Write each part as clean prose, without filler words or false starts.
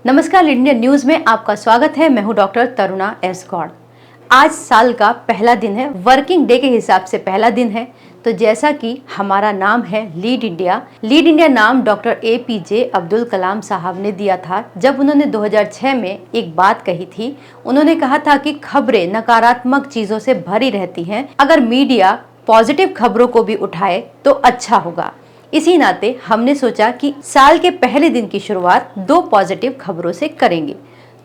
नमस्कार, Indian news में आपका स्वागत है। मैं हूं डॉक्टर तरुणा एस गौड़। आज साल का पहला दिन है, वर्किंग डे के हिसाब से पहला दिन है। तो जैसा कि हमारा नाम है लीड इंडिया नाम डॉक्टर APJ अब्दुल कलाम साहब ने दिया था जब उन्होंने 2006 में एक बात कही थी। उन्होंने कहा था कि खबरें नकारात्मक चीजों से भरी रहती हैं, अगर मीडिया पॉजिटिव खबरों को भी उठाए तो अच्छा होगा। इसी नाते हमने सोचा कि साल के पहले दिन की शुरुआत 2 पॉजिटिव खबरों से करेंगे।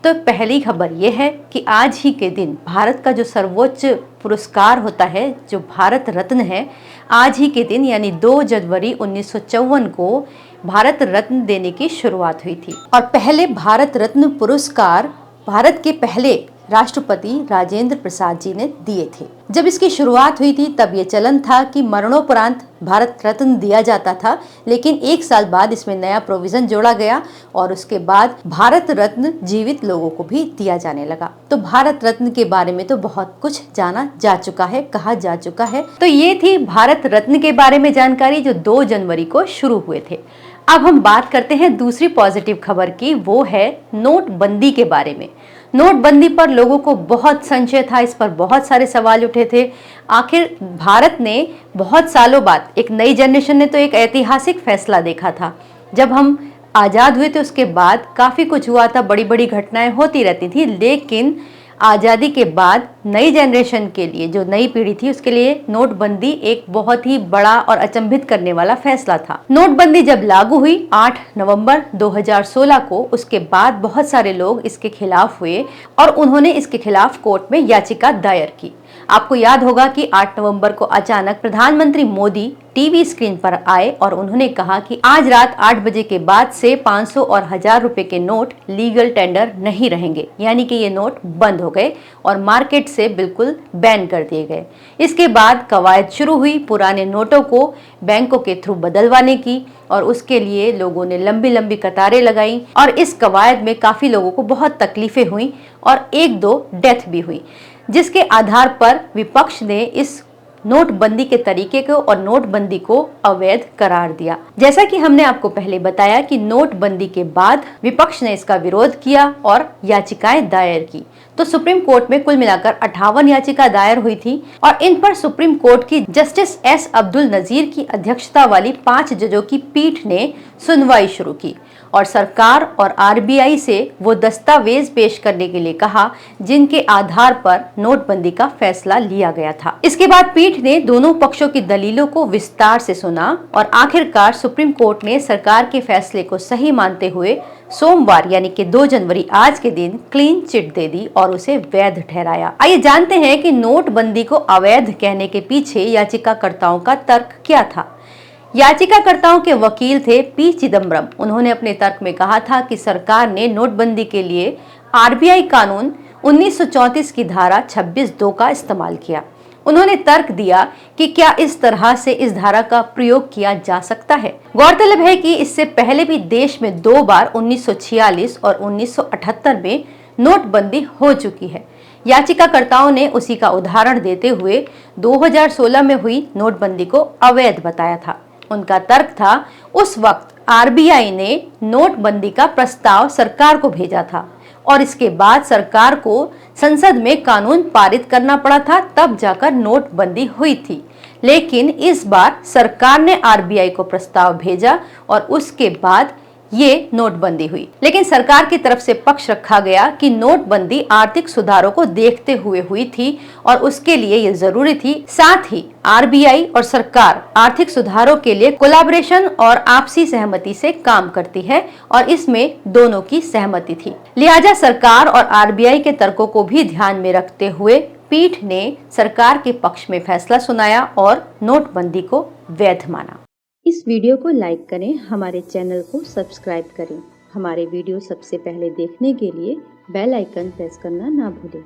तो पहली खबर यह है कि आज ही के दिन भारत का जो सर्वोच्च पुरस्कार होता है, जो भारत रत्न है, आज ही के दिन यानी 2 जनवरी 1954 को भारत रत्न देने की शुरुआत हुई थी। और पहले भारत रत्न पुरस्कार भारत के पहले राष्ट्रपति राजेंद्र प्रसाद जी ने दिए थे। जब इसकी शुरुआत हुई थी तब ये चलन था कि मरणोपरांत भारत रत्न दिया जाता था, लेकिन 1 साल बाद इसमें नया प्रोविजन जोड़ा गया और उसके बाद भारत रत्न जीवित लोगों को भी दिया जाने लगा। तो भारत रत्न के बारे में तो बहुत कुछ जाना जा चुका है, कहा जा चुका है। तो ये थी भारत रत्न के बारे में जानकारी जो 2 जनवरी को शुरू हुए थे। अब हम बात करते हैं दूसरी पॉजिटिव खबर की, वो है नोटबंदी के बारे में। नोटबंदी पर लोगों को बहुत संशय था, इस पर बहुत सारे सवाल उठे थे। आखिर भारत ने बहुत सालों बाद, एक नई जनरेशन ने तो एक ऐतिहासिक फैसला देखा था। जब हम आज़ाद हुए थे उसके बाद काफ़ी कुछ हुआ था, बड़ी बड़ी घटनाएं होती रहती थी, लेकिन आज़ादी के बाद नई जनरेशन के लिए, जो नई पीढ़ी थी, उसके लिए नोटबंदी एक बहुत ही बड़ा और अचंभित करने वाला फैसला था। नोटबंदी जब लागू हुई 8 नवंबर 2016 को, उसके बाद बहुत सारे लोग इसके खिलाफ हुए और उन्होंने इसके खिलाफ कोर्ट में याचिका दायर की। आपको याद होगा कि 8 नवंबर को अचानक प्रधानमंत्री मोदी टीवी स्क्रीन पर आए और उन्होंने कहा कि आज रात 8 बजे के बाद से 500 और 1000 रुपए के नोट लीगल टेंडर नहीं रहेंगे, यानी कि ये नोट बंद हो गए और मार्केट से बिल्कुल बैन कर दिए गए। इसके बाद कवायद शुरू हुई पुराने नोटों को बैंकों के थ्रू बदलवाने की, और उसके लिए लोगों ने लंबी लंबी कतारें लगाई और इस कवायद में काफी लोगों को बहुत तकलीफें हुई और 1-2 डेथ भी हुई, जिसके आधार पर विपक्ष ने इस नोटबंदी के तरीके को और नोटबंदी को अवैध करार दिया। जैसा कि हमने आपको पहले बताया कि नोटबंदी के बाद विपक्ष ने इसका विरोध किया और याचिकाएं दायर की। तो सुप्रीम कोर्ट में कुल मिलाकर 58 याचिका दायर हुई थी और इन पर सुप्रीम कोर्ट की जस्टिस S अब्दुल नजीर की अध्यक्षता वाली 5 जजों की पीठ ने सुनवाई शुरू की और सरकार और RBI से वो दस्तावेज पेश करने के लिए कहा जिनके आधार पर नोटबंदी का फैसला लिया गया था। इसके बाद पीठ ने दोनों पक्षों की दलीलों को विस्तार से सुना और आखिरकार सुप्रीम कोर्ट ने सरकार के फैसले को सही मानते हुए सोमवार यानी कि 2 जनवरी आज के दिन क्लीन चिट दे दी और उसे वैध ठहराया। आइए जानते हैं कि नोटबंदी को अवैध कहने के पीछे याचिकाकर्ताओं का तर्क क्या था। याचिकाकर्ताओं के वकील थे P चिदम्बरम। उन्होंने अपने तर्क में कहा था कि सरकार ने नोटबंदी के लिए RBI कानून 1934 की धारा 26(2) का इस्तेमाल किया। उन्होंने तर्क दिया कि क्या इस तरह से इस धारा का प्रयोग किया जा सकता है। गौरतलब है कि इससे पहले भी देश में 2 बार 1946 और 1978 में नोटबंदी हो चुकी है। याचिकाकर्ताओं ने उसी का उदाहरण देते हुए 2016 में हुई नोटबंदी को अवैध बताया था। उनका तर्क था उस वक्त RBI ने नोटबंदी का प्रस्ताव सरकार को भेजा था और इसके बाद सरकार को संसद में कानून पारित करना पड़ा था, तब जाकर नोटबंदी हुई थी। लेकिन इस बार सरकार ने RBI को प्रस्ताव भेजा और उसके बाद ये नोटबंदी हुई। लेकिन सरकार की तरफ से पक्ष रखा गया कि नोटबंदी आर्थिक सुधारों को देखते हुए हुई थी और उसके लिए ये जरूरी थी। साथ ही RBI और सरकार आर्थिक सुधारों के लिए कोलैबोरेशन और आपसी सहमति से काम करती है और इसमें दोनों की सहमति थी। लिहाजा सरकार और RBI के तर्कों को भी ध्यान में रखते हुए पीठ ने सरकार के पक्ष में फैसला सुनाया और नोटबंदी को वैध माना। इस वीडियो को लाइक करें, हमारे चैनल को सब्सक्राइब करें। हमारे वीडियो सबसे पहले देखने के लिए बेल आइकन प्रेस करना ना भूलें।